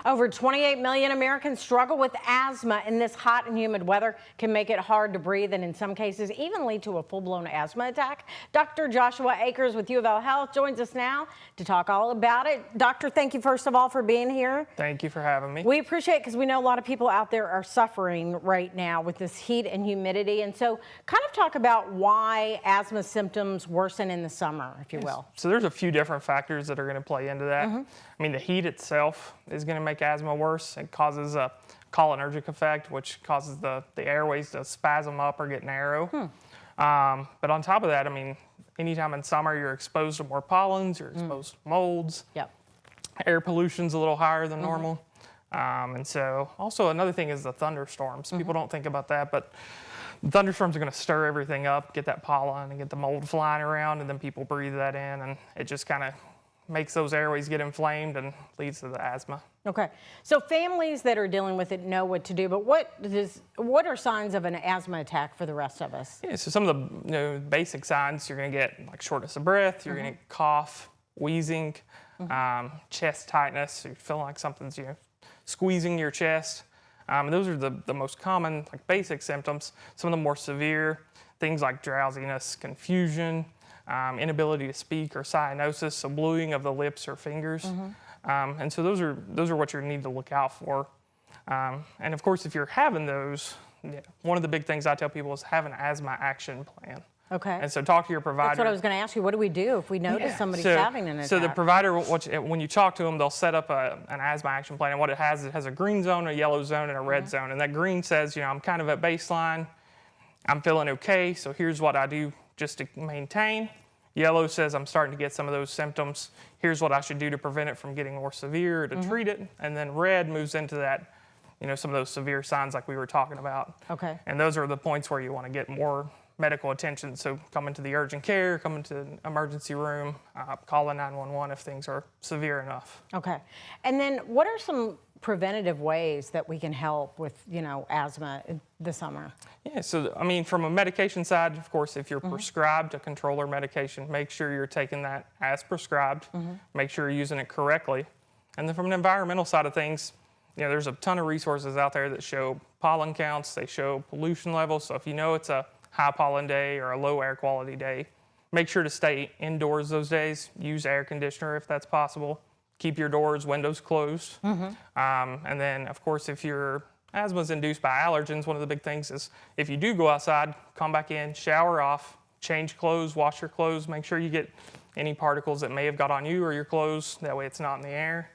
Over 28 million Americans struggle with asthma, and this hot and humid weather can make it hard to breathe and in some cases even lead to a full-blown asthma attack. Dr. Joshua Akers with U of L Health joins us now to talk all about it. Doctor, thank you first of all for being here. Thank you for having me. We appreciate it because we know a lot of people out there are suffering right now with this heat and humidity. And so kind of talk about why asthma symptoms worsen in the summer, if you will. So there's a few different factors that are going to play into that. I mean, the heat itself is going to make asthma worse. It causes a cholinergic effect, which causes the airways to spasm up or get narrow. But on top of that, I mean, anytime in summer you're exposed to more pollens, you're exposed to molds. Yep. Air pollution's a little higher than normal. And so also another thing is the thunderstorms. People don't think about that, but thunderstorms are going to stir everything up, get that pollen and get the mold flying around, and then people breathe that in, and it just kind of makes those airways get inflamed and leads to the asthma. Okay, so families that are dealing with it know what to do, but what are signs of an asthma attack for the rest of us? Yeah, so some of the basic signs you're going to get, like shortness of breath, you're going to cough, wheezing, chest tightness, so you're feeling like something's squeezing your chest. Those are the most common, like basic symptoms. Some of the more severe things like drowsiness, confusion, inability to speak, or cyanosis, so bluing of the lips or fingers. And so those are what you need to look out for. And of course, if you're having those, one of the big things I tell people is have an asthma action plan. Okay. And so talk to your provider. That's what I was going to ask you. What do we do if we notice somebody's having an attack? So the provider, when you talk to them, they'll set up an asthma action plan. And what it has a green zone, a yellow zone, and a red zone. And that green says, I'm kind of at baseline. I'm feeling okay, so here's what I do just to maintain. Yellow says I'm starting to get some of those symptoms. Here's what I should do to prevent it from getting more severe, or to treat it. And then red moves into that, some of those severe signs like we were talking about. Okay. And those are the points where you want to get more medical attention. So come into the urgent care, come into the emergency room, call 911 if things are severe enough. Okay. And then what are some preventative ways that we can help with, asthma this summer? Yeah, so I mean, from a medication side, of course, if you're prescribed a controller medication, make sure you're taking that as prescribed. Make sure you're using it correctly. And then from an environmental side of things, there's a ton of resources out there that show pollen counts, they show pollution levels. So if it's a high pollen day or a low air quality day, make sure to stay indoors those days. Use air conditioner if that's possible. Keep your doors, windows closed. And then, of course, if your asthma is induced by allergens, one of the big things is if you do go outside, come back in, shower off, change clothes, wash your clothes, make sure you get any particles that may have got on you or your clothes. That way it's not in the air.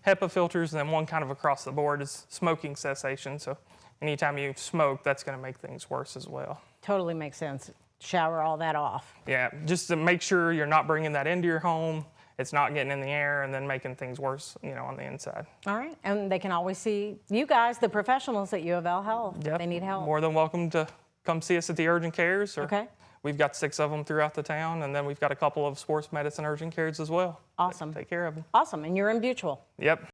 HEPA filters, and then one kind of across the board is smoking cessation. So anytime you smoke, that's going to make things worse as well. Totally makes sense. Shower all that off. Yeah, just to make sure you're not bringing that into your home. It's not getting in the air and then making things worse, on the inside. All right, and they can always see you guys, the professionals at U of L Health. Yep. They need help. More than welcome to come see us at the urgent cares. We've got 6 of them throughout the town, and then we've got a couple of sports medicine urgent cares as well. Awesome. Take care of them. Awesome, and you're in Butyl. Yep.